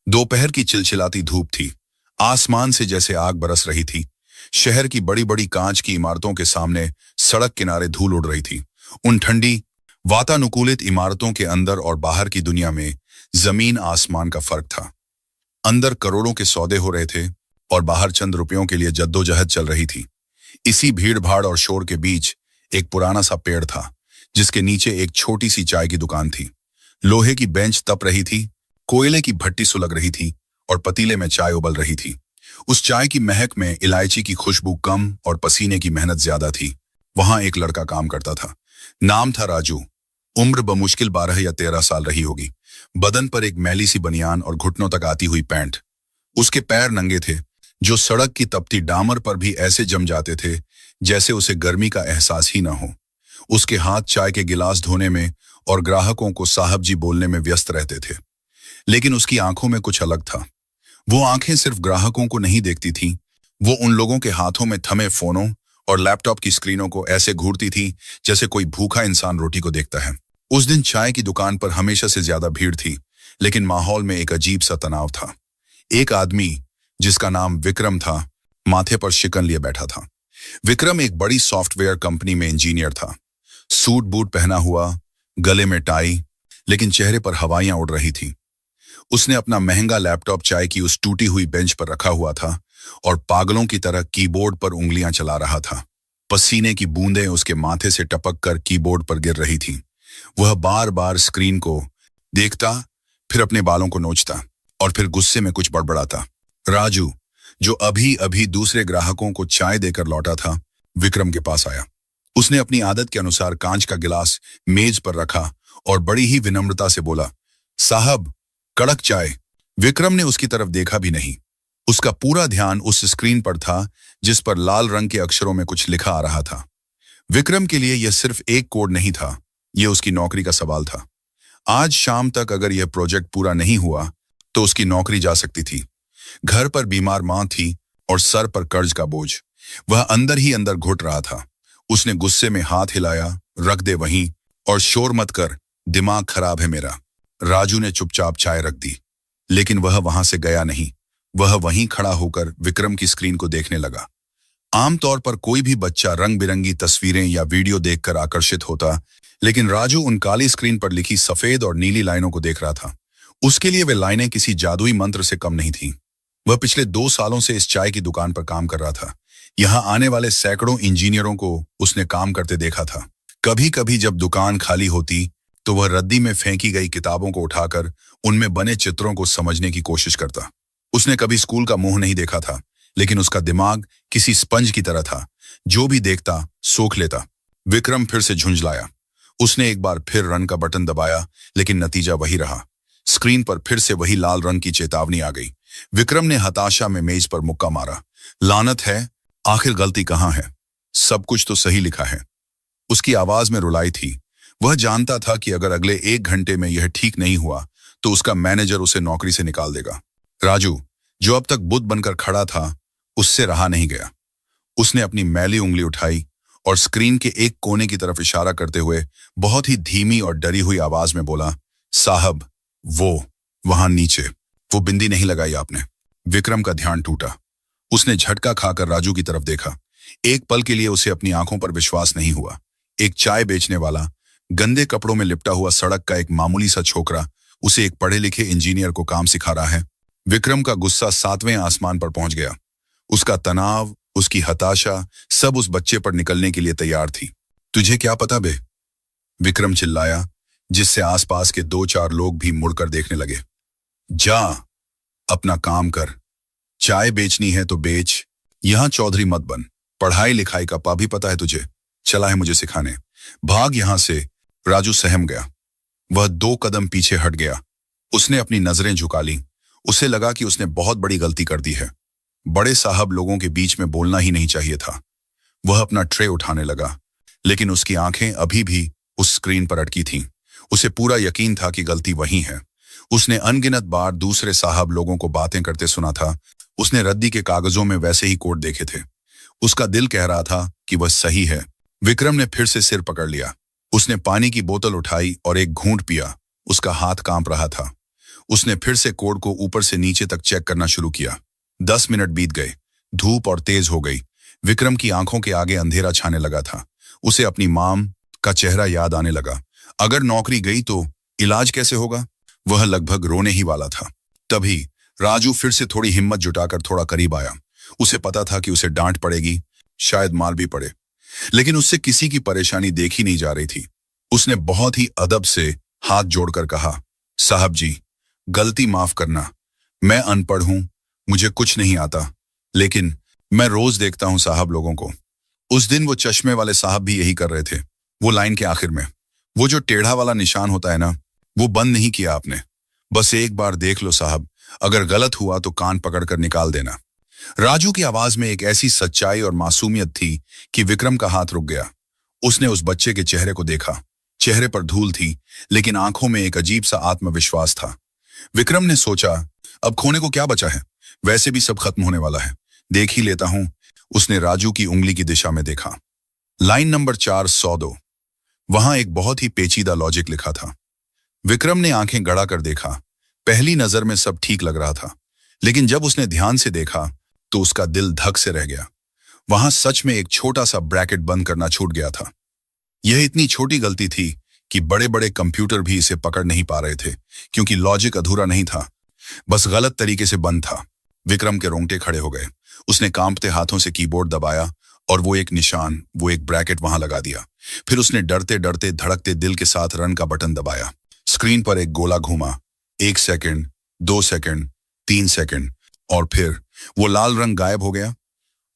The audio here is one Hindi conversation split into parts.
दोपहर की चिलचिलाती धूप थी। आसमान से जैसे आग बरस रही थी। शहर की बड़ी बड़ी कांच की इमारतों के सामने सड़क किनारे धूल उड़ रही थी। उन ठंडी वातानुकूलित इमारतों के अंदर और बाहर की दुनिया में जमीन आसमान का फर्क था। अंदर करोड़ों के सौदे हो रहे थे और बाहर चंद रुपयों के लिए जद्दोजहद चल रही थी। इसी भीड़ भाड़ और शोर के बीच एक पुराना सा पेड़ था, जिसके नीचे एक छोटी सी चाय की दुकान थी। लोहे की बेंच तप रही थी, कोयले की भट्टी सुलग रही थी और पतीले में चाय उबल रही थी। उस चाय की महक में इलायची की खुशबू कम और पसीने की मेहनत ज्यादा थी। वहां एक लड़का काम करता था। नाम था राजू। उम्र बमुश्किल 12 या 13 साल रही होगी। बदन पर एक मैली सी बनियान और घुटनों तक आती हुई पैंट। उसके पैर नंगे थे, जो सड़क की तपती डामर पर भी ऐसे जम जाते थे जैसे उसे गर्मी का एहसास ही ना हो। उसके हाथ चाय के गिलास धोने में और ग्राहकों को साहब जी बोलने में व्यस्त रहते थे। लेकिन उसकी आंखों में कुछ अलग था। वो आंखें सिर्फ ग्राहकों को नहीं देखती थीं, वो उन लोगों के हाथों में थमे फोनों और लैपटॉप की स्क्रीनों को ऐसे घूरती थी जैसे कोई भूखा इंसान रोटी को देखता है। उस दिन चाय की दुकान पर हमेशा से ज्यादा भीड़ थी, लेकिन माहौल में एक अजीब सा तनाव था। एक आदमी, जिसका नाम विक्रम था, माथे पर शिकन लिए बैठा था। विक्रम एक बड़ी सॉफ्टवेयर कंपनी में इंजीनियर था। सूट बूट पहना हुआ, गले में टाई, लेकिन चेहरे पर हवाइयां उड़ रही थी। उसने अपना महंगा लैपटॉप चाय की उस टूटी हुई बेंच पर रखा हुआ था और पागलों की तरह कीबोर्ड पर उंगलियां चला रहा था। पसीने की बूंदें उसके माथे से टपक कर कीबोर्ड पर गिर रही थीं। वह बार बार स्क्रीन को देखता, फिर अपने बालों को नोचता और फिर गुस्से में कुछ बड़बड़ाता। राजू, जो अभी अभी दूसरे ग्राहकों को चाय देकर लौटा था, विक्रम के पास आया। उसने अपनी आदत के अनुसार कांच का गिलास मेज पर रखा और बड़ी ही विनम्रता से बोला, साहब, कड़क चाय। विक्रम ने उसकी तरफ देखा भी नहीं। उसका पूरा ध्यान उस स्क्रीन पर था जिस पर लाल रंग के अक्षरों में कुछ लिखा आ रहा था। विक्रम के लिए यह सिर्फ एक कोड नहीं था, यह उसकी नौकरी का सवाल था। आज शाम तक अगर यह प्रोजेक्ट पूरा नहीं हुआ तो उसकी नौकरी जा सकती थी। घर पर बीमार मां थी और सर पर कर्ज का बोझ। वह अंदर ही अंदर घुट रहा था। उसने गुस्से में हाथ हिलाया, रख दे वहीं, और शोर मत कर, दिमाग खराब है मेरा। राजू ने चुपचाप चाय रख दी, लेकिन वह वहां से गया नहीं। वह वहीं खड़ा होकर विक्रम की स्क्रीन को देखने लगा। आमतौर पर कोई भी बच्चा रंग बिरंगी तस्वीरें या वीडियो देखकर आकर्षित होता, लेकिन राजू उन काली स्क्रीन पर लिखी सफेद और नीली लाइनों को देख रहा था। उसके लिए वे लाइनें किसी जादुई मंत्र से कम नहीं थीं। वह पिछले 2 सालों से इस चाय की दुकान पर काम कर रहा था। यहां आने वाले सैकड़ों इंजीनियरों को उसने काम करते देखा था। कभी कभी जब दुकान खाली होती तो वह रद्दी में फेंकी गई किताबों को उठाकर उनमें बने चित्रों को समझने की कोशिश करता। उसने कभी स्कूल का मुंह नहीं देखा था, लेकिन उसका दिमाग किसी स्पंज की तरह था, जो भी देखता सोख लेता। विक्रम फिर से झुंझलाया। उसने एक बार फिर रन का बटन दबाया, लेकिन नतीजा वही रहा। स्क्रीन पर फिर से वही लाल रंग की चेतावनी आ गई। विक्रम ने हताशा में मेज पर मुक्का मारा। लानत है, आखिर गलती कहां है? सब कुछ तो सही लिखा है। उसकी आवाज में रुलाई थी। वह जानता था कि अगर अगले 1 घंटे में यह ठीक नहीं हुआ तो उसका मैनेजर उसे नौकरी से निकाल देगा। राजू, जो अब तक बुद्ध बनकर खड़ा था, उससे रहा नहीं गया। उसने अपनी मैली उंगली उठाई और स्क्रीन के एक कोने की तरफ इशारा करते हुए बहुत ही धीमी और डरी हुई आवाज में बोला, साहब, वो वहां नीचे। वो बिंदी नहीं लगाई आपने। विक्रम का ध्यान टूटा। उसने झटका खाकर राजू की तरफ देखा। एक पल के लिए उसे अपनी आंखों पर विश्वास नहीं हुआ। एक चाय बेचने वाला, गंदे कपड़ों में लिपटा हुआ सड़क का एक मामूली सा छोकरा उसे एक पढ़े लिखे इंजीनियर को काम सिखा रहा है। विक्रम का गुस्सा 7वें आसमान पर पहुंच गया। उसका तनाव, उसकी हताशा, सब उस बच्चे पर निकलने के लिए तैयार थी। तुझे क्या पता बे? विक्रम चिल्लाया, जिससे आसपास के 2-4 लोग भी मुड़कर देखने लगे। जा, अपना काम कर। चाय बेचनी है तो बेच, यहां चौधरी मत बन। पढ़ाई लिखाई का पा भी पता है तुझे? चला है मुझे सिखाने। भाग यहां से। राजू सहम गया। वह 2 कदम पीछे हट गया। उसने अपनी नजरें झुका लीं। उसे लगा कि उसने बहुत बड़ी गलती कर दी है। बड़े साहब लोगों के बीच में बोलना ही नहीं चाहिए था। वह अपना ट्रे उठाने लगा, लेकिन उसकी आंखें अभी भी उस स्क्रीन पर अटकी थीं। उसे पूरा यकीन था कि गलती वही है। उसने अनगिनत बार दूसरे साहब लोगों को बातें करते सुना था। उसने रद्दी के कागजों में वैसे ही कोड देखे थे। उसका दिल कह रहा था कि वह सही है। विक्रम ने फिर से सिर पकड़ लिया। उसने पानी की बोतल उठाई और एक घूंट पिया। उसका हाथ कांप रहा था। उसने फिर से कोड को ऊपर से नीचे तक चेक करना शुरू किया। 10 मिनट बीत गए। धूप और तेज हो गई। विक्रम की आंखों के आगे अंधेरा छाने लगा था। उसे अपनी माम का चेहरा याद आने लगा। अगर नौकरी गई तो इलाज कैसे होगा? वह लगभग रोने ही वाला था। तभी राजू फिर से थोड़ी हिम्मत जुटाकर थोड़ा करीब आया। उसे पता था कि उसे डांट पड़ेगी, शायद मार भी पड़े, लेकिन उससे किसी की परेशानी देखी नहीं जा रही थी। उसने बहुत ही अदब से हाथ जोड़कर कहा, साहब जी, गलती माफ करना। मैं अनपढ़ हूं, मुझे कुछ नहीं आता, लेकिन मैं रोज देखता हूं साहब लोगों को। उस दिन वो चश्मे वाले साहब भी यही कर रहे थे। वो लाइन के आखिर में वो जो टेढ़ा वाला निशान होता है ना, वो बंद नहीं किया आपने। बस एक बार देख लो साहब, अगर गलत हुआ तो कान पकड़कर निकाल देना। राजू की आवाज में एक ऐसी सच्चाई और मासूमियत थी कि विक्रम का हाथ रुक गया। उसने उस बच्चे के चेहरे को देखा। चेहरे पर धूल थी, लेकिन आंखों में एक अजीब सा आत्मविश्वास था। विक्रम ने सोचा, अब खोने को क्या बचा है, वैसे भी सब खत्म होने वाला है, देख ही लेता हूं। उसने राजू की उंगली की दिशा में देखा। Line number 402। वहां एक बहुत ही पेचीदा लॉजिक लिखा था। विक्रम ने आंखें गड़ा कर देखा। पहली नजर में सब ठीक लग रहा था, लेकिन जब उसने ध्यान से देखा तो उसका दिल धक से रह गया। वहां सच में एक छोटा सा ब्रैकेट बंद करना छूट गया था। यह इतनी छोटी गलती थी कि बड़े बड़े कंप्यूटर भी इसे पकड़ नहीं पा रहे थे, क्योंकि लॉजिक अधूरा नहीं था, बस गलत तरीके से बंद था। विक्रम के रोंगटे खड़े हो गए। उसने कांपते हाथों से कीबोर्ड दबाया और वो एक निशान, वो एक ब्रैकेट वहां लगा दिया। फिर उसने डरते डरते धड़कते दिल के साथ रन का बटन दबाया। स्क्रीन पर एक गोला घूमा। 1 सेकंड, 2 सेकंड, 3 सेकंड, और फिर वो लाल रंग गायब हो गया।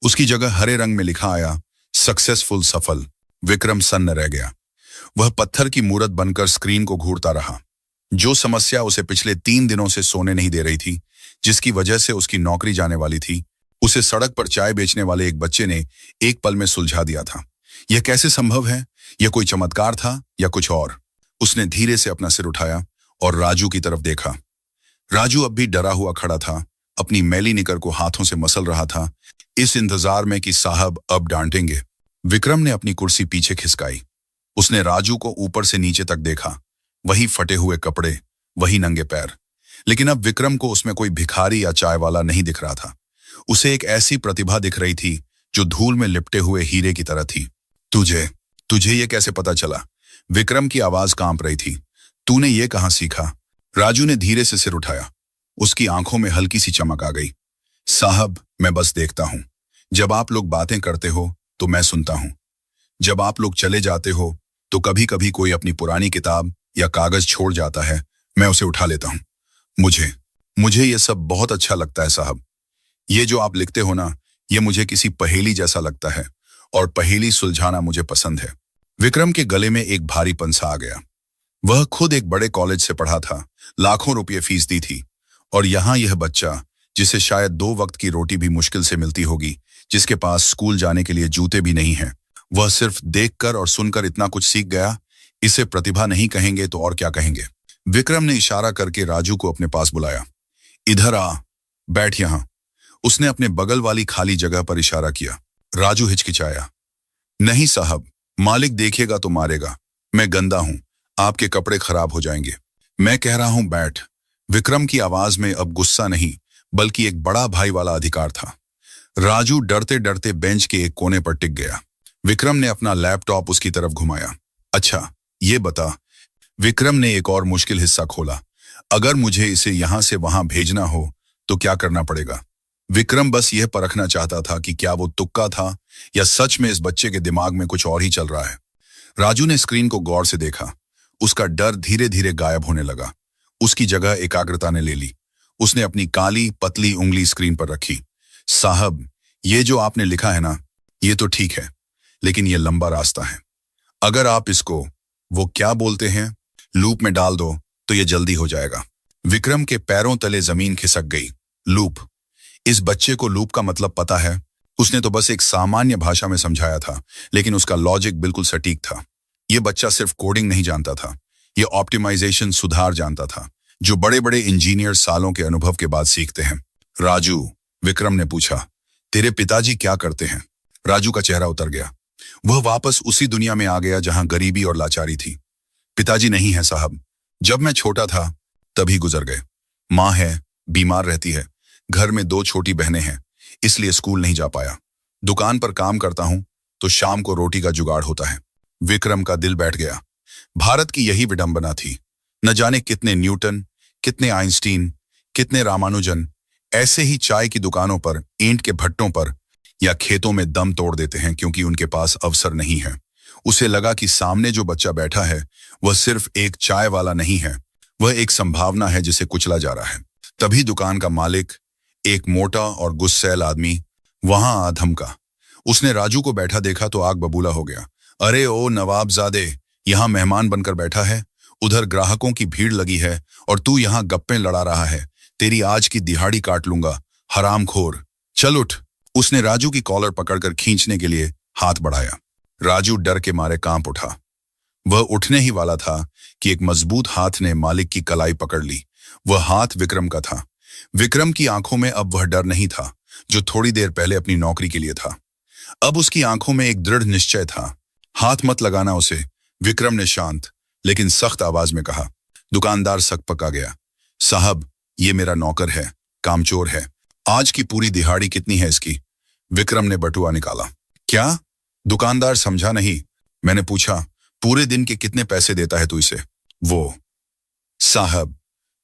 उसकी जगह हरे रंग में लिखा आया, सक्सेसफुल, सफल। विक्रम सन्न रह गया। वह पत्थर की मूरत बनकर स्क्रीन को घूरता रहा। जो समस्या उसे पिछले 3 दिनों से सोने नहीं दे रही थी, जिसकी वजह से उसकी नौकरी जाने वाली थी, उसे सड़क पर चाय बेचने वाले एक बच्चे ने एक पल में सुलझा दिया था। यह कैसे संभव है? यह कोई चमत्कार था या कुछ और? उसने धीरे से अपना सिर उठाया और राजू की तरफ देखा। राजू अब भी डरा हुआ खड़ा था, अपनी मैली निकर को हाथों से मसल रहा था, इस इंतजार में कि साहब अब डांटेंगे। विक्रम ने अपनी कुर्सी पीछे खिसकाई। उसने राजू को ऊपर से नीचे तक देखा। वही फटे हुए कपड़े, वही नंगे पैर, लेकिन अब विक्रम को उसमें कोई भिखारी या चाय वाला नहीं दिख रहा था। उसे एक ऐसी प्रतिभा दिख रही थी जो धूल में लिपटे हुए हीरे की तरह थी। तुझे तुझे ये कैसे पता चला? विक्रम की आवाज कांप रही थी। तूने ये कहां सीखा? राजू ने धीरे से सिर उठाया। उसकी आंखों में हल्की सी चमक आ गई। साहब, मैं बस देखता हूं। जब आप लोग बातें करते हो तो मैं सुनता हूं। जब आप लोग चले जाते हो तो कभी कभी कोई अपनी पुरानी किताब या कागज छोड़ जाता है, मैं उसे उठा लेता हूं। मुझे मुझे ये सब बहुत अच्छा लगता है साहब। ये जो आप लिखते हो ना, ये मुझे किसी पहेली जैसा लगता है, और पहेली सुलझाना मुझे पसंद है। विक्रम के गले में एक भारीपन सा आ गया। वह खुद एक बड़े कॉलेज से पढ़ा था, लाखों रुपये फीस दी थी, और यहाँ यह बच्चा, जिसे शायद 2 वक्त की रोटी भी मुश्किल से मिलती होगी, जिसके पास स्कूल जाने के लिए जूते भी नहीं हैं, वह सिर्फ देखकर और सुनकर इतना कुछ सीख गया। इसे प्रतिभा नहीं कहेंगे तो और क्या कहेंगे? विक्रम ने इशारा करके राजू को अपने पास बुलाया। इधर आ, बैठ यहां। उसने अपने बगल वाली खाली जगह पर इशारा किया। राजू हिचकिचाया। नहीं साहब, मालिक देखेगा तो मारेगा। मैं गंदा हूं, आपके कपड़े खराब हो जाएंगे। मैं कह रहा हूं बैठ। विक्रम की आवाज में अब गुस्सा नहीं, बल्कि एक बड़ा भाई वाला अधिकार था। राजू डरते डरते बेंच के एक कोने पर टिक गया। विक्रम ने अपना लैपटॉप उसकी तरफ घुमाया। अच्छा, ये बता। विक्रम ने एक और मुश्किल हिस्सा खोला। अगर मुझे इसे यहां से वहां भेजना हो तो क्या करना पड़ेगा? विक्रम बस यह परखना चाहता था कि क्या वो तुक्का था या सच में इस बच्चे के दिमाग में कुछ और ही चल रहा है। राजू ने स्क्रीन को गौर से देखा। उसका डर धीरे धीरे गायब होने लगा। उसकी जगह एकाग्रता ने ले ली। उसने अपनी काली पतली उंगली स्क्रीन पर रखी। साहब, ये जो आपने लिखा है ना, ये तो ठीक है, लेकिन ये लंबा रास्ता है। अगर आप इसको, वो क्या बोलते हैं, लूप में डाल दो तो ये जल्दी हो जाएगा। विक्रम के पैरों तले जमीन खिसक गई। लूप? इस बच्चे को लूप का मतलब पता है। उसने तो बस एक सामान्य भाषा में समझाया था, लेकिन उसका लॉजिक बिल्कुल सटीक था। यह बच्चा सिर्फ कोडिंग नहीं जानता था, यह ऑप्टिमाइजेशन सुधार जानता था, जो बड़े बड़े इंजीनियर सालों के अनुभव के बाद सीखते हैं। राजू, विक्रम ने पूछा, तेरे पिताजी क्या करते हैं? राजू का चेहरा उतर गया। वह वापस उसी दुनिया में आ गया जहां गरीबी और लाचारी थी। पिताजी नहीं है साहब, जब मैं छोटा था तभी गुजर गए। माँ है, बीमार रहती है, घर में 2 छोटी बहनें हैं, इसलिए स्कूल नहीं जा पाया। दुकान पर काम करता हूं तो शाम को रोटी का जुगाड़ होता है। विक्रम का दिल बैठ गया। भारत की यही विडंबना थी। न जाने कितने न्यूटन, कितने आइंस्टीन, कितने रामानुजन ऐसे ही चाय की दुकानों पर, ईंट के भट्टों पर या खेतों में दम तोड़ देते हैं क्योंकि उनके पास अवसर नहीं है। उसे लगा कि सामने जो बच्चा बैठा है वह सिर्फ एक चाय वाला नहीं है, वह एक संभावना है जिसे कुचला जा रहा है। तभी दुकान का मालिक, एक मोटा और गुस्सैल आदमी, वहां आ धमका। उसने राजू को बैठा देखा तो आग बबूला हो गया। अरे ओ नवाबजादे, यहाँ मेहमान बनकर बैठा है, उधर ग्राहकों की भीड़ लगी है और तू यहाँ गप्पे लड़ा रहा है। तेरी आज की दिहाड़ी काट लूंगा, हरामखोर। चल उठ। उसने राजू की कॉलर पकड़कर खींचने के लिए हाथ बढ़ाया। राजू डर के मारे कांप उठा। वह उठने ही वाला था कि एक मजबूत हाथ ने मालिक की कलाई पकड़ ली। वह हाथ विक्रम का था। विक्रम की आंखों में अब वह डर नहीं था जो थोड़ी देर पहले अपनी नौकरी के लिए था। अब उसकी आंखों में एक दृढ़ निश्चय था। हाथ मत लगाना उसे, विक्रम ने शांत लेकिन सख्त आवाज में कहा। दुकानदार सकपका गया। साहब, ये मेरा नौकर है, कामचोर है। आज की पूरी दिहाड़ी कितनी है इसकी? विक्रम ने बटुआ निकाला। क्या? दुकानदार समझा नहीं। मैंने पूछा, पूरे दिन के कितने पैसे देता है तू इसे? वो, साहब,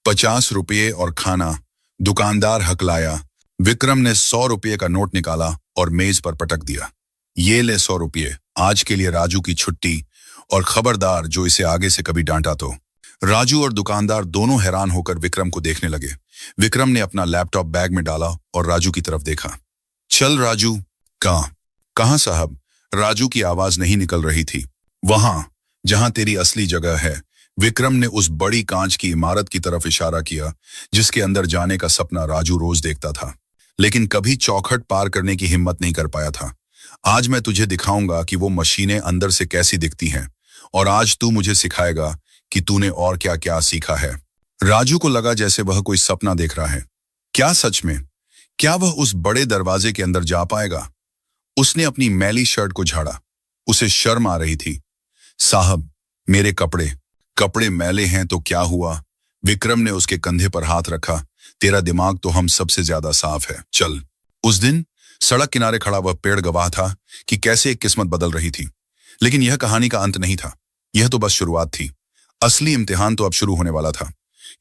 50 रुपये और खाना। दुकानदार हकलाया। विक्रम ने 100 रुपये का नोट निकाला और मेज पर पटक दिया। ये ले 100 रुपये, आज के लिए राजू की छुट्टी, और खबरदार जो इसे आगे से कभी डांटा तो। राजू और दुकानदार दोनों हैरान होकर विक्रम को देखने लगे। विक्रम ने अपना लैपटॉप बैग में डाला और राजू की तरफ देखा। चल राजू। कहाँ साहब? राजू की आवाज नहीं निकल रही थी। वहां जहां तेरी असली जगह है। विक्रम ने उस बड़ी कांच की इमारत की तरफ इशारा किया जिसके अंदर जाने का सपना राजू रोज देखता था, लेकिन कभी चौखट पार करने की हिम्मत नहीं कर पाया था। आज मैं तुझे दिखाऊंगा कि वो मशीनें अंदर से कैसी दिखती हैं, और आज तू मुझे सिखाएगा कि तूने और क्या क्या सीखा है। राजू को लगा जैसे वह कोई सपना देख रहा है। क्या सच में? क्या वह उस बड़े दरवाजे के अंदर जा पाएगा? उसने अपनी मैली शर्ट को झाड़ा। उसे शर्म आ रही थी। साहब, मेरे कपड़े मैले हैं तो क्या हुआ? विक्रम ने उसके कंधे पर हाथ रखा। तेरा दिमाग तो हम सबसे ज्यादा साफ है, चल। उस दिन सड़क किनारे खड़ा वह पेड़ गवाह था कि कैसे एक किस्मत बदल रही थी। लेकिन यह कहानी का अंत नहीं था, यह तो बस शुरुआत थी। असली इम्तिहान तो अब शुरू होने वाला था,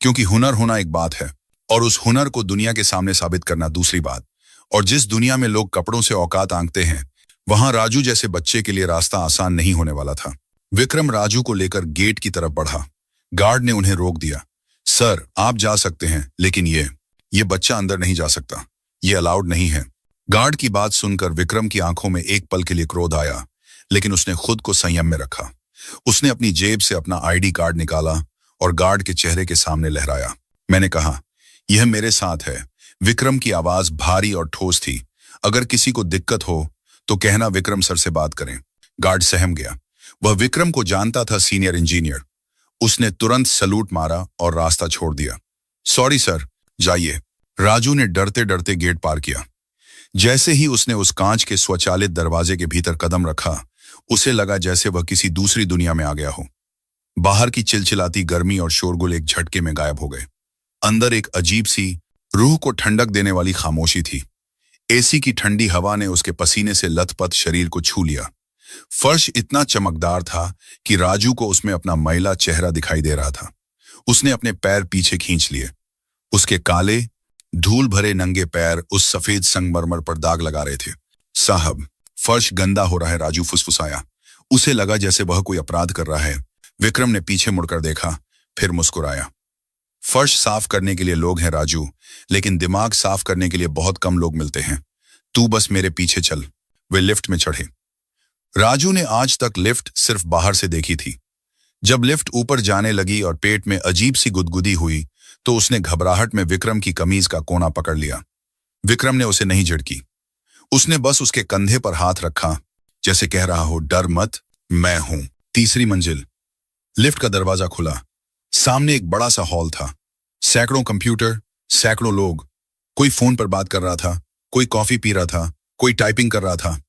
क्योंकि हुनर होना एक बात है और उस हुनर को दुनिया के सामने साबित करना दूसरी बात। और जिस दुनिया में लोग कपड़ों से औकात आंकते हैं, वहां राजू जैसे बच्चे के लिए रास्ता आसान नहीं होने वाला था। विक्रम राजू को लेकर गेट की तरफ बढ़ा। गार्ड ने उन्हें रोक दिया। सर, आप जा सकते हैं, लेकिन ये बच्चा अंदर नहीं जा सकता, ये अलाउड नहीं है। गार्ड की बात सुनकर विक्रम की आंखों में एक पल के लिए क्रोध आया, लेकिन उसने खुद को संयम में रखा। उसने अपनी जेब से अपना आईडी कार्ड निकाला और गार्ड के चेहरे के सामने लहराया। मैंने कहा, यह मेरे साथ है। विक्रम की आवाज भारी और ठोस थी। अगर किसी को दिक्कत हो तो कहना विक्रम सर से बात करें। गार्ड सहम गया। वह विक्रम को जानता था, सीनियर इंजीनियर। उसने तुरंत सलूट मारा और रास्ता छोड़ दिया। सॉरी सर, जाइए। राजू ने डरते डरते गेट पार किया। जैसे ही उसने उस कांच के स्वचालित दरवाजे के भीतर कदम रखा, उसे लगा जैसे वह किसी दूसरी दुनिया में आ गया हो। बाहर की चिलचिलाती गर्मी और शोरगुल एक झटके में गायब हो गए। अंदर एक अजीब सी, रूह को ठंडक देने वाली खामोशी थी। एसी की ठंडी हवा ने उसके पसीने से लथपथ शरीर को छू लिया। फर्श इतना चमकदार था कि राजू को उसमें अपना मैला चेहरा दिखाई दे रहा था। उसने अपने पैर पीछे खींच लिए। उसके काले, धूल भरे नंगे पैर उस सफेद संगमरमर पर दाग लगा रहे थे। साहब, फर्श गंदा हो रहा है, राजू फुसफुसाया। उसे लगा जैसे वह कोई अपराध कर रहा है। विक्रम ने पीछे मुड़कर देखा, फिर मुस्कुराया। फर्श साफ करने के लिए लोग हैं राजू, लेकिन दिमाग साफ करने के लिए बहुत कम लोग मिलते हैं। तू बस मेरे पीछे चल। वे लिफ्ट में चढ़े। राजू ने आज तक लिफ्ट सिर्फ बाहर से देखी थी। जब लिफ्ट ऊपर जाने लगी और पेट में अजीब सी गुदगुदी हुई, तो उसने घबराहट में विक्रम की कमीज का कोना पकड़ लिया। विक्रम ने उसे नहीं झिड़की। उसने बस उसके कंधे पर हाथ रखा, जैसे कह रहा हो, डर मत, मैं हूं। तीसरी मंजिल। लिफ्ट का दरवाजा खुला। सामने एक बड़ा सा हॉल था। सैकड़ों कंप्यूटर, सैकड़ों लोग। कोई फोन पर बात कर रहा था, कोई कॉफी पी रहा था, कोई टाइपिंग कर रहा था।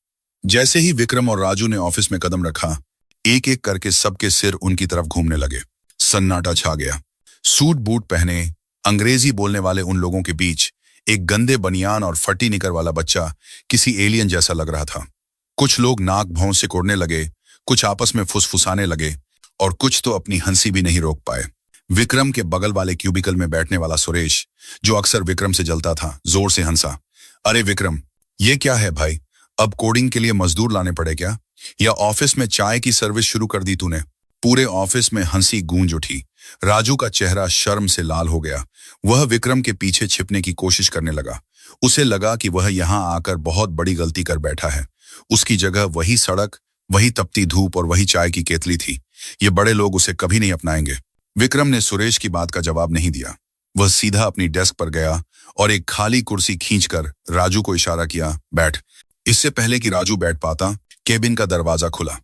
जैसे ही विक्रम और राजू ने ऑफिस में कदम रखा, एक एक करके सबके सिर उनकी तरफ घूमने लगे। सन्नाटा छा गया। सूट बूट पहने, अंग्रेजी बोलने वाले उन लोगों के बीच एक गंदे बनियान और फटी निकर वाला बच्चा किसी एलियन जैसा लग रहा था। कुछ लोग नाक भौं से कोड़ने लगे, कुछ आपस में फुसफुसाने लगे और कुछ तो अपनी हंसी भी नहीं रोक पाए। विक्रम के बगल वाले क्यूबिकल में बैठने वाला सुरेश, जो अक्सर विक्रम से जलता था, जोर से हंसा। अरे विक्रम, ये क्या है भाई? अब कोडिंग के लिए मजदूर लाने पड़े क्या? या ऑफिस में चाय की सर्विस शुरू कर दी तूने? पूरे ऑफिस में हंसी गूंज उठी। राजू का चेहरा शर्म से लाल हो गया। वह विक्रम के पीछे छिपने की कोशिश करने लगा। उसे लगा कि वह यहां आकर बहुत बड़ी गलती कर बैठा है। उसकी जगह वही सड़क, वही तपती धूप और वही चाय की केतली थी। ये बड़े लोग उसे कभी नहीं अपनाएंगे। विक्रम ने सुरेश की बात का जवाब नहीं दिया। वह सीधा अपनी डेस्क पर गया और एक खाली कुर्सी खींचकर राजू को इशारा किया, बैठ। इससे पहले कि राजू बैठ पाता, केबिन का दरवाजा खुला।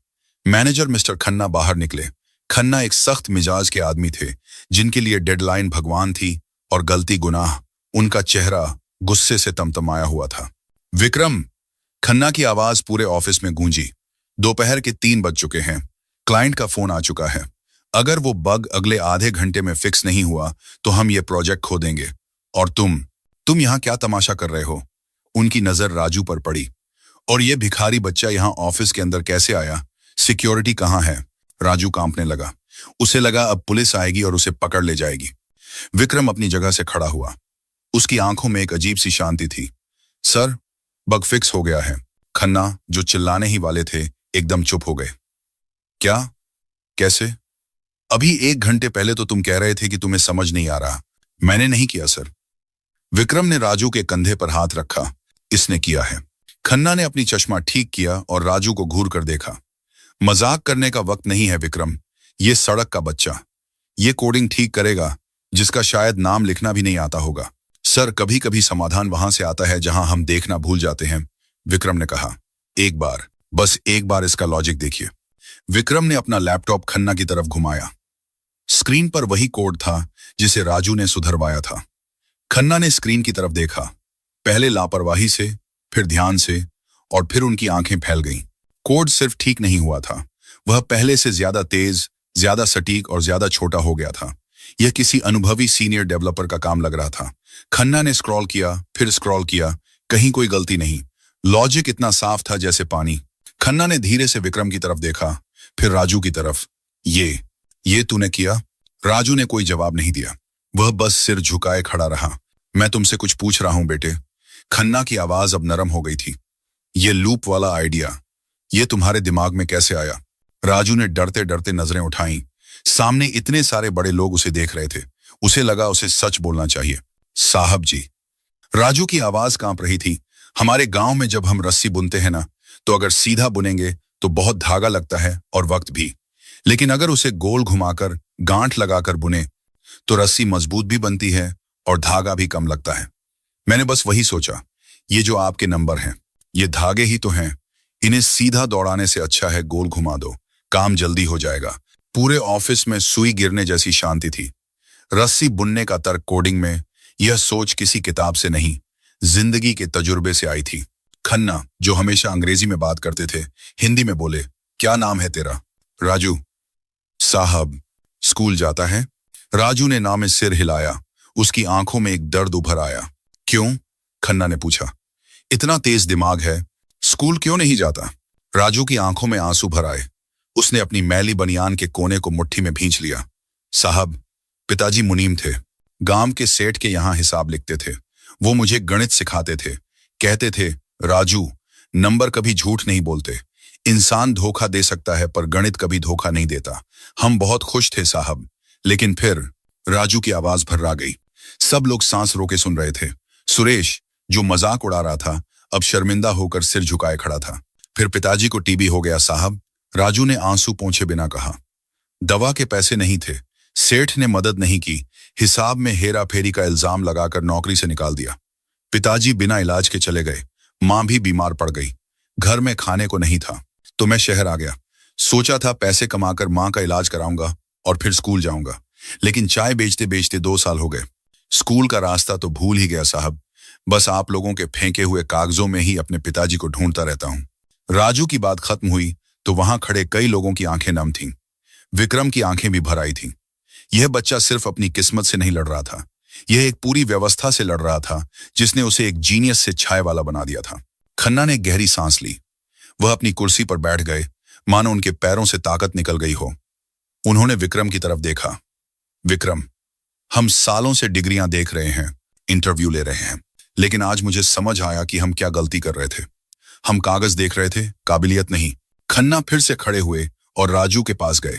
मैनेजर मिस्टर खन्ना बाहर निकले। खन्ना एक सख्त मिजाज के आदमी थे, जिनके लिए डेडलाइन भगवान थी और गलती गुनाह। उनका चेहरा गुस्से से तमतमाया हुआ था। विक्रम, खन्ना की आवाज पूरे ऑफिस में गूंजी। दोपहर के 3 बज चुके हैं। क्लाइंट का फोन आ चुका है। अगर वो बग अगले आधे घंटे में फिक्स नहीं हुआ तो हम ये प्रोजेक्ट खो देंगे। और तुम यहाँ क्या तमाशा कर रहे हो? उनकी नजर राजू पर पड़ी। और ये भिखारी बच्चा यहाँ ऑफिस के अंदर कैसे आया? सिक्योरिटी कहाँ है? राजू कांपने लगा। उसे लगा अब पुलिस आएगी और उसे पकड़ ले जाएगी। विक्रम अपनी जगह से खड़ा हुआ। उसकी आंखों में एक अजीब सी शांति थी। सर, बग फिक्स हो गया है। खन्ना, जो चिल्लाने ही वाले थे, एकदम चुप हो गए। क्या? कैसे? अभी 1 घंटे पहले तो तुम कह रहे थे कि तुम्हें समझ नहीं आ रहा। मैंने नहीं किया सर। विक्रम ने राजू के कंधे पर हाथ रखा। इसने किया है। खन्ना ने अपनी चश्मा ठीक किया और राजू को घूर कर देखा। मजाक करने का वक्त नहीं है विक्रम। ये सड़क का बच्चा, ये कोडिंग ठीक करेगा जिसका शायद नाम लिखना भी नहीं आता होगा। सर, कभी कभी समाधान वहां से आता है जहां हम देखना भूल जाते हैं, विक्रम ने कहा। एक बार, बस एक बार इसका लॉजिक देखिए। विक्रम ने अपना लैपटॉप खन्ना की तरफ घुमाया। स्क्रीन पर वही कोड था जिसे राजू ने सुधरवाया था। खन्ना ने स्क्रीन की तरफ देखा, पहले लापरवाही से, फिर ध्यान से, और फिर उनकी आंखें फैल गईं। कोड सिर्फ ठीक नहीं हुआ था, वह पहले से ज्यादा तेज, ज्यादा सटीक और ज्यादा छोटा हो गया था। यह किसी अनुभवी सीनियर डेवलपर का काम लग रहा था। खन्ना ने स्क्रॉल किया, फिर स्क्रॉल किया, कहीं कोई गलती नहीं। लॉजिक इतना साफ था जैसे पानी। खन्ना ने धीरे से विक्रम की तरफ देखा, फिर राजू की तरफ। ये तूने किया? राजू ने कोई जवाब नहीं दिया। वह बस सिर झुकाए खड़ा रहा। मैं तुमसे कुछ पूछ रहा हूं बेटे। खन्ना की आवाज अब नरम हो गई थी। ये लूप वाला आइडिया, ये तुम्हारे दिमाग में कैसे आया? राजू ने डरते डरते नजरें उठाईं। सामने इतने सारे बड़े लोग उसे देख रहे थे। उसे लगा उसे सच बोलना चाहिए। साहब जी, राजू की आवाज कांप रही थी। हमारे गांव में जब हम रस्सी बुनते हैं ना, तो अगर सीधा बुनेंगे तो बहुत धागा लगता है और वक्त भी। लेकिन अगर उसे गोल घुमाकर, गांठ लगाकर बुने तो रस्सी मजबूत भी बनती है और धागा भी कम लगता है। मैंने बस वही सोचा, ये जो आपके नंबर हैं, ये धागे ही तो हैं। इन्हें सीधा दौड़ाने से अच्छा है गोल घुमा दो, काम जल्दी हो जाएगा। पूरे ऑफिस में सुई गिरने जैसी शांति थी। रस्सी बुनने का तर्क कोडिंग में, यह सोच किसी किताब से नहीं, जिंदगी के तजुर्बे से आई थी। खन्ना, जो हमेशा अंग्रेजी में बात करते थे, हिंदी में बोले, क्या नाम है तेरा? राजू। साहब, स्कूल जाता है? राजू ने ना में सिर हिलाया। उसकी आंखों में एक दर्द उभर आया। क्यों? खन्ना ने पूछा। इतना तेज दिमाग है, स्कूल क्यों नहीं जाता? राजू की आंखों में आंसू भर आए। उसने अपनी मैली बनियान के कोने को मुट्ठी में भींच लिया। साहब, पिताजी मुनीम थे, गांव के सेठ के यहाँ हिसाब लिखते थे। वो मुझे गणित सिखाते थे। कहते थे, राजू, नंबर कभी झूठ नहीं बोलते। इंसान धोखा दे सकता है पर गणित कभी धोखा नहीं देता। हम बहुत खुश थे साहब। लेकिन फिर राजू की आवाज भर्रा गई। सब लोग सांस रोके सुन रहे थे। सुरेश, जो मजाक उड़ा रहा था, अब शर्मिंदा होकर सिर झुकाए खड़ा था। फिर पिताजी को टीबी हो गया साहब, राजू ने आंसू पोंछे बिना कहा। दवा के पैसे नहीं थे, सेठ ने मदद नहीं की, हिसाब में हेरा फेरी का इल्जाम लगाकर नौकरी से निकाल दिया। पिताजी बिना इलाज के चले गए। मां भी बीमार पड़ गई। घर में खाने को नहीं था तो मैं शहर आ गया। सोचा था पैसे कमाकर मां का इलाज कराऊंगा और फिर स्कूल जाऊंगा। लेकिन चाय बेचते बेचते 2 साल हो गए। स्कूल का रास्ता तो भूल ही गया साहब। बस आप लोगों के फेंके हुए कागजों में ही अपने पिताजी को ढूंढता रहता हूं। राजू की बात खत्म हुई तो वहां खड़े कई लोगों की आंखें नम थीं। विक्रम की आंखें भी भर आई थीं। यह बच्चा सिर्फ अपनी किस्मत से नहीं लड़ रहा था, यह एक पूरी व्यवस्था से लड़ रहा था जिसने उसे एक जीनियस से छाए वाला बना दिया था। खन्ना ने गहरी सांस ली। वह अपनी कुर्सी पर बैठ गए, मानो उनके पैरों से ताकत निकल गई हो। उन्होंने विक्रम की तरफ देखा। विक्रम, हम सालों से डिग्रियां देख रहे हैं, इंटरव्यू ले रहे हैं, लेकिन आज मुझे समझ आया कि हम क्या गलती कर रहे थे। हम कागज देख रहे थे, काबिलियत नहीं। खन्ना फिर से खड़े हुए और राजू के पास गए।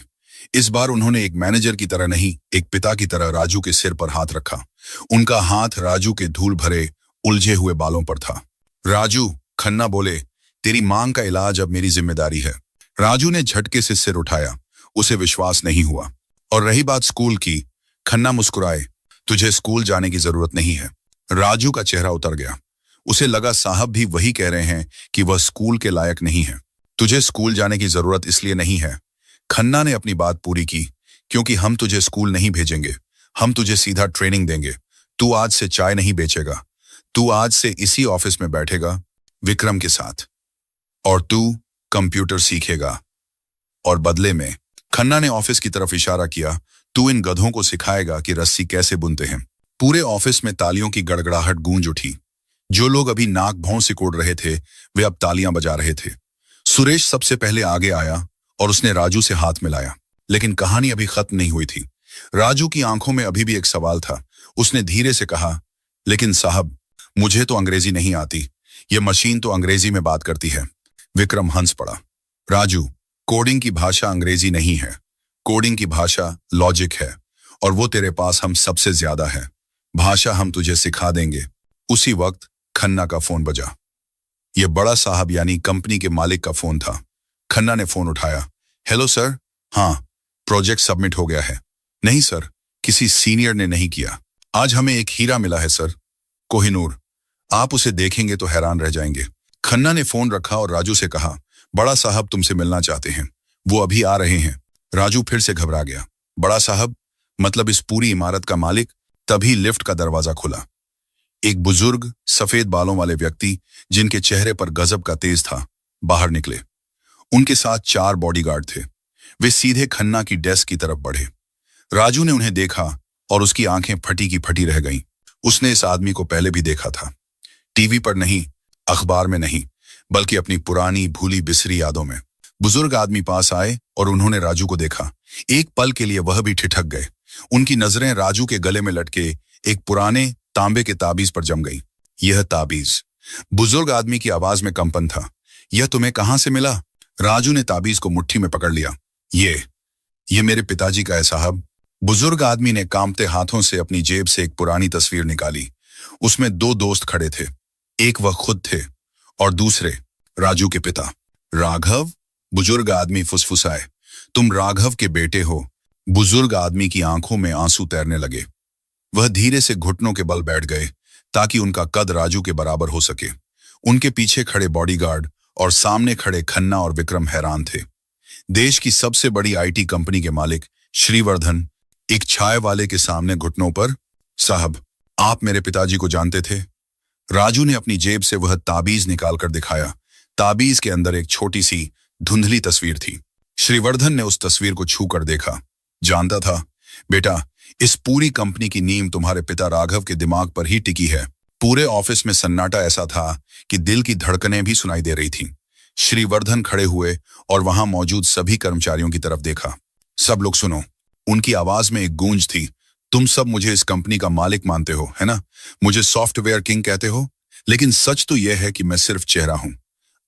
इस बार उन्होंने एक मैनेजर की तरह नहीं, एक पिता की तरह राजू के सिर पर हाथ रखा। उनका हाथ राजू के धूल भरे उलझे हुए बालों पर था। राजू, खन्ना बोले, तेरी मांग का इलाज अब मेरी जिम्मेदारी है। राजू ने झटके से सिर उठाया। उसे विश्वास नहीं हुआ। और रही बात स्कूल की, खन्ना मुस्कुराए, तुझे स्कूल जाने की जरूरत नहीं है। राजू का चेहरा उतर गया। उसे लगा साहब भी वही कह रहे हैं कि वह स्कूल के लायक नहीं है। तुझे स्कूल जाने की जरूरत इसलिए नहीं है। खन्ना ने अपनी बात पूरी की, क्योंकि हम तुझे स्कूल नहीं भेजेंगे, हम तुझे सीधा ट्रेनिंग देंगे। तू आज से चाय नहीं बेचेगा, तू आज से इसी ऑफिस में बैठेगा विक्रम के साथ, और तू कंप्यूटर सीखेगा। और बदले में, खन्ना ने ऑफिस की तरफ इशारा किया, तू इन गधों को सिखाएगा कि रस्सी कैसे बुनते हैं। पूरे ऑफिस में तालियों की गड़गड़ाहट गूंज उठी। जो लोग अभी नाक भौं सिकोड़ रहे थे, वे अब तालियां बजा रहे थे। सुरेश सबसे पहले आगे आया और उसने राजू से हाथ मिलाया। लेकिन कहानी अभी खत्म नहीं हुई थी। राजू की आंखों में अभी भी एक सवाल था। उसने धीरे से कहा, लेकिन साहब, मुझे तो अंग्रेजी नहीं आती, ये मशीन तो अंग्रेजी में बात करती है। विक्रम हंस पड़ा। राजू, कोडिंग की भाषा अंग्रेजी नहीं है, कोडिंग की भाषा लॉजिक है, और वो तेरे पास हम सबसे ज्यादा है। भाषा हम तुझे सिखा देंगे। उसी वक्त खन्ना का फोन बजा। यह बड़ा साहब यानी कंपनी के मालिक का फोन था। खन्ना ने फोन उठाया। Hello sir. हाँ, प्रोजेक्ट सबमिट हो गया है। नहीं सर, किसी सीनियर ने नहीं किया। आज हमें एक हीरा मिला है सर, कोहिनूर। आप उसे देखेंगे तो हैरान रह जाएंगे। खन्ना ने फोन रखा और राजू से कहा, बड़ा साहब तुमसे मिलना चाहते हैं, वो अभी आ रहे हैं। राजू फिर से घबरा गया। बड़ा साहब मतलब इस पूरी इमारत का मालिक? तभी लिफ्ट का दरवाजा खुला। एक बुजुर्ग सफेद बालों वाले व्यक्ति, जिनके चेहरे पर गजब का तेज था, बाहर निकले। उनके साथ 4 बॉडीगार्ड थे। वे सीधे खन्ना की डेस्क की तरफ बढ़े। राजू ने उन्हें देखा और उसकी आंखें फटी की फटी रह गईं। उसने इस आदमी को पहले भी देखा था, टीवी पर नहीं, अखबार में नहीं, बल्कि अपनी पुरानी भूली बिसरी यादों में। बुजुर्ग आदमी पास आए और उन्होंने राजू को देखा। एक पल के लिए वह भी ठिठक गए। उनकी नजरें राजू के गले में लटके एक पुराने तांबे के ताबीज पर जम गई। यह ताबीज। बुजुर्ग आदमी की आवाज में कंपन था। यह तुम्हें कहां से मिला? राजू ने ताबीज को मुट्ठी में पकड़ लिया। ये मेरे पिताजी का है साहब। बुजुर्ग आदमी ने कांपते हाथों से अपनी जेब से एक पुरानी तस्वीर निकाली। उसमें 2 दोस्त खड़े थे। एक वह खुद थे और दूसरे राजू के पिता। राघव? बुजुर्ग आदमी फुसफुसाए। तुम राघव के बेटे हो। बुजुर्ग आदमी की आंखों में आंसू तैरने लगे। वह धीरे से घुटनों के बल बैठ गए ताकि उनका कद राजू के बराबर हो सके। उनके पीछे खड़े बॉडीगार्ड और सामने खड़े खन्ना और विक्रम हैरान थे। देश की सबसे बड़ी आईटी कंपनी के मालिक श्रीवर्धन एक छाए वाले के सामने घुटनों पर। साहब, आप मेरे पिताजी को जानते थे? राजू ने अपनी जेब से वह ताबीज निकालकर दिखाया। ताबीज के अंदर एक छोटी सी धुंधली तस्वीर थी। श्रीवर्धन ने उस तस्वीर को छू कर देखा। जानता था बेटा, इस पूरी कंपनी की नींव तुम्हारे पिता राघव के दिमाग पर ही टिकी है। पूरे ऑफिस में सन्नाटा ऐसा था कि दिल की धड़कनें भी सुनाई दे रही थीं। श्रीवर्धन खड़े हुए और वहां मौजूद सभी कर्मचारियों की तरफ देखा। सब लोग सुनो। उनकी आवाज में एक गूंज थी। तुम सब मुझे इस कंपनी का मालिक मानते हो, है ना? मुझे सॉफ्टवेयर किंग कहते हो, लेकिन सच तो यह है कि मैं सिर्फ चेहरा हूं।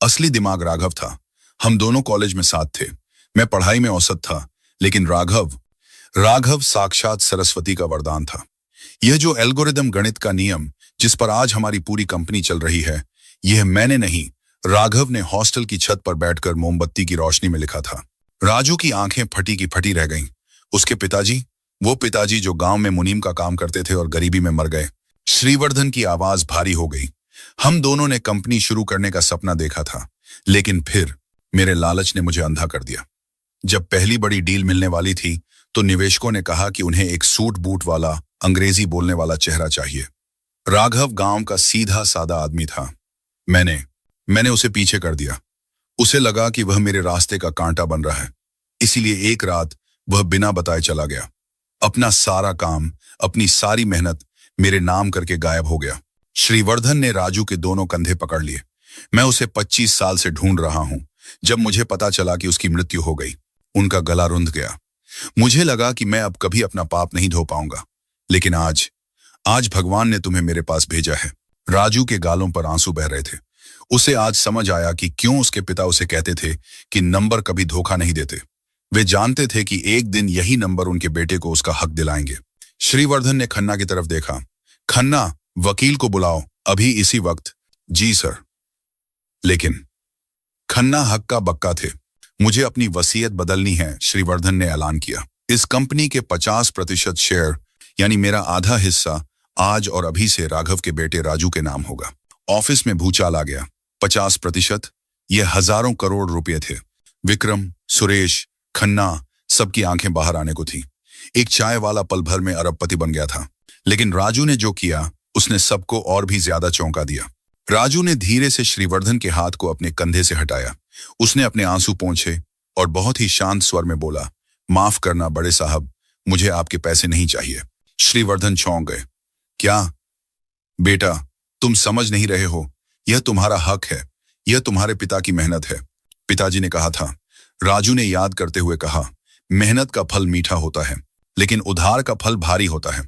असली दिमाग राघव था। हम दोनों कॉलेज में साथ थे। मैं पढ़ाई में औसत था, लेकिन राघव साक्षात सरस्वती का वरदान था। यह जो एल्गोरिदम गणित का नियम जिस पर आज हमारी पूरी कंपनी चल रही है, यह मैंने नहीं, राघव ने हॉस्टल की छत पर बैठकर मोमबत्ती की रोशनी में लिखा था। राजू की आंखें फटी की फटी रह गईं। उसके पिताजी, वो पिताजी जो गांव में मुनीम का काम करते थे और गरीबी में मर गए। श्रीवर्धन की आवाज भारी हो गई। हम दोनों ने कंपनी शुरू करने का सपना देखा था, लेकिन फिर मेरे लालच ने मुझे अंधा कर दिया। जब पहली बड़ी डील मिलने वाली थी तो निवेशकों ने कहा कि उन्हें एक सूट बूट वाला अंग्रेजी बोलने वाला चेहरा चाहिए। राघव गांव का सीधा सादा आदमी था। मैंने उसे पीछे कर दिया। उसे लगा कि वह मेरे रास्ते का कांटा बन रहा है। इसीलिए एक रात वह बिना बताए चला गया। अपना सारा काम, अपनी सारी मेहनत मेरे नाम करके गायब हो गया। श्रीवर्धन ने राजू के दोनों कंधे पकड़ लिए। मैं उसे 25 साल से ढूंढ रहा हूं। जब मुझे पता चला कि उसकी मृत्यु हो गई, उनका गला रुंध गया। मुझे लगा कि मैं अब कभी अपना पाप नहीं धो पाऊंगा, लेकिन आज आज भगवान ने तुम्हें मेरे पास भेजा है। राजू के गालों पर आंसू बह रहे थे। उसे आज समझ आया कि क्यों उसके पिता उसे कहते थे कि नंबर कभी धोखा नहीं देते। वे जानते थे कि एक दिन यही नंबर उनके बेटे को उसका हक दिलाएंगे। श्रीवर्धन ने खन्ना की तरफ देखा। खन्ना, वकील को बुलाओ, अभी इसी वक्त। जी सर। लेकिन खन्ना हक्का बक्का थे। मुझे अपनी वसीयत बदलनी है, श्रीवर्धन ने ऐलान किया। इस कंपनी के 50% शेयर, यानी मेरा आधा हिस्सा, आज और अभी से राघव के बेटे राजू के नाम होगा। ऑफिस में भूचाल आ गया। 50%, ये हजारों करोड़ रुपए थे। विक्रम, सुरेश, खन्ना, सबकी आंखें बाहर आने को थी। एक चाय वाला पल भर में अरबपति बन गया था, लेकिन राजू ने जो किया उसने सबको और भी ज्यादा चौंका दिया। राजू ने धीरे से श्रीवर्धन के हाथ को अपने कंधे से हटाया। उसने अपने आंसू पोंछे और बहुत ही शांत स्वर में बोला, माफ करना बड़े साहब, मुझे आपके पैसे नहीं चाहिए। श्रीवर्धन चौंक गए। क्या बेटा, तुम समझ नहीं रहे हो? यह तुम्हारा हक है, यह तुम्हारे पिता की मेहनत है। पिताजी ने कहा था। राजू ने याद करते हुए कहा, मेहनत का फल मीठा होता है, लेकिन उधार का फल भारी होता है।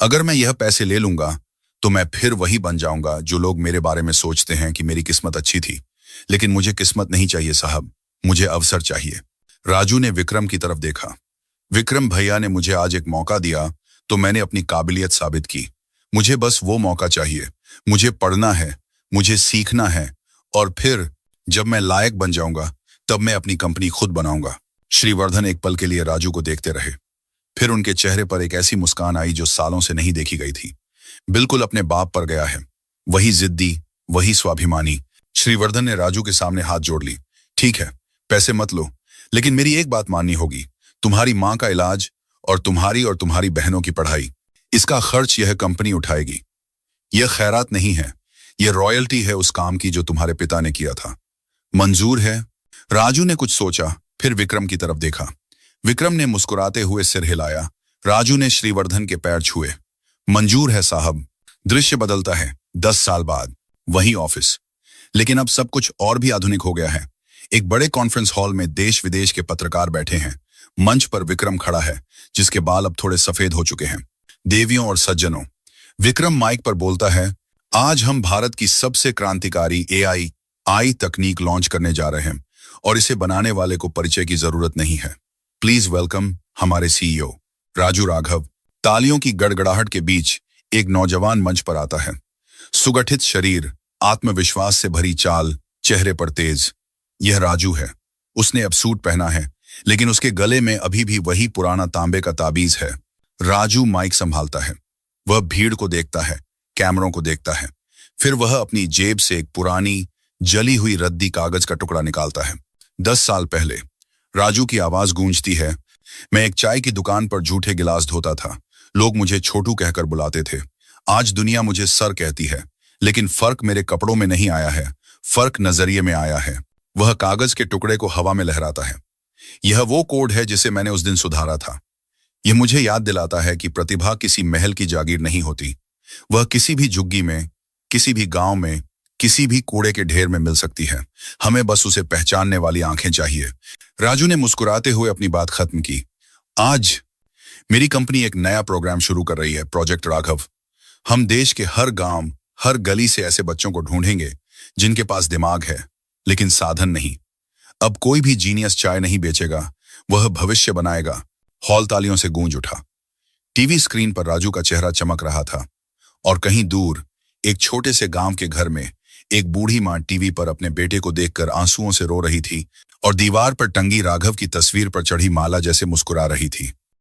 अगर मैं यह पैसे ले लूंगा तो मैं फिर वही बन जाऊंगा जो लोग मेरे बारे में सोचते हैं कि मेरी किस्मत अच्छी थी। लेकिन मुझे किस्मत नहीं चाहिए साहब, मुझे अवसर चाहिए। राजू ने विक्रम की तरफ देखा। विक्रम भैया ने मुझे आज एक मौका दिया तो मैंने अपनी काबिलियत साबित की। मुझे बस वो मौका चाहिए। मुझे पढ़ना है, मुझे सीखना है, और फिर जब मैं लायक बन जाऊंगा तब मैं अपनी कंपनी खुद बनाऊंगा। श्रीवर्धन एक पल के लिए राजू को देखते रहे। फिर उनके चेहरे पर एक ऐसी मुस्कान आई जो सालों से नहीं देखी गई थी। बिल्कुल अपने बाप पर गया है, वही जिद्दी, वही स्वाभिमानी। श्रीवर्धन ने राजू के सामने हाथ जोड़ ली। ठीक है, पैसे मत लो, लेकिन मेरी एक बात माननी होगी। तुम्हारी मां का इलाज और तुम्हारी बहनों की पढ़ाई, इसका खर्च यह कंपनी उठाएगी। यह खैरात नहीं है, यह रॉयल्टी है उस काम की जो तुम्हारे पिता ने किया था। मंजूर है? राजू ने कुछ सोचा, फिर विक्रम की तरफ देखा। विक्रम ने मुस्कुराते हुए सिर हिलाया। राजू ने श्रीवर्धन के पैर छुए। मंजूर है साहब। दृश्य बदलता है। 10 साल बाद वही ऑफिस, लेकिन अब सब कुछ और भी आधुनिक हो गया है। एक बड़े कॉन्फ्रेंस हॉल में देश विदेश के पत्रकार बैठे हैं। मंच पर विक्रम खड़ा है, जिसके बाल अब थोड़े सफेद हो चुके हैं। देवियों और सज्जनों, विक्रम माइक पर बोलता है, आज हम भारत की सबसे क्रांतिकारी AI तकनीक लॉन्च करने जा रहे हैं, और इसे बनाने वाले को परिचय की जरूरत नहीं है। प्लीज वेलकम हमारे CEO राजू राघव। तालियों की गड़गड़ाहट के बीच एक नौजवान मंच पर आता है। सुगठित शरीर, आत्मविश्वास से भरी चाल, चेहरे पर तेज। यह राजू है। उसने अब सूट पहना है, लेकिन उसके गले में अभी भी वही पुराना तांबे का ताबीज है। राजू माइक संभालता है। वह भीड़ को देखता है, कैमरों को देखता है, फिर वह अपनी जेब से एक पुरानी जली हुई रद्दी कागज का टुकड़ा निकालता है। 10 साल पहले। राजू की आवाज गूंजती है। मैं एक चाय की दुकान पर जूठे गिलास धोता था। लोग मुझे छोटू कहकर बुलाते थे। आज दुनिया मुझे सर कहती है, लेकिन फर्क मेरे कपड़ों में नहीं आया है, फर्क नजरिए में आया है। वह कागज के टुकड़े को हवा में लहराता है। यह वो कोड है जिसे मैंने उस दिन सुधारा था। यह मुझे याद दिलाता है कि प्रतिभा किसी महल की जागीर नहीं होती। वह किसी भी झुग्गी में, किसी भी गांव में, किसी भी कूड़े के ढेर में मिल सकती है। हमें बस उसे पहचानने वाली आंखें चाहिए। राजू ने मुस्कुराते हुए अपनी बात खत्म की। आज मेरी कंपनी एक नया प्रोग्राम शुरू कर रही है, प्रोजेक्ट राघव। हम देश के हर गांव, हर गली से ऐसे बच्चों को ढूंढेंगे जिनके पास दिमाग है, लेकिन साधन नहीं। अब कोई भी जीनियस चाय नहीं बेचेगा, वह भविष्य बनाएगा। हॉल तालियों से गूंज उठा। टीवी स्क्रीन पर राजू का चेहरा चमक रहा था, और कहीं दूर एक छोटे से गांव के घर में एक बूढ़ी मां टीवी पर अपने बेटे को देखकर आंसुओं से रो रही थी और दीवार पर टंगी राघव की तस्वीर पर चढ़ी माला जैसे मुस्कुरा रही थी।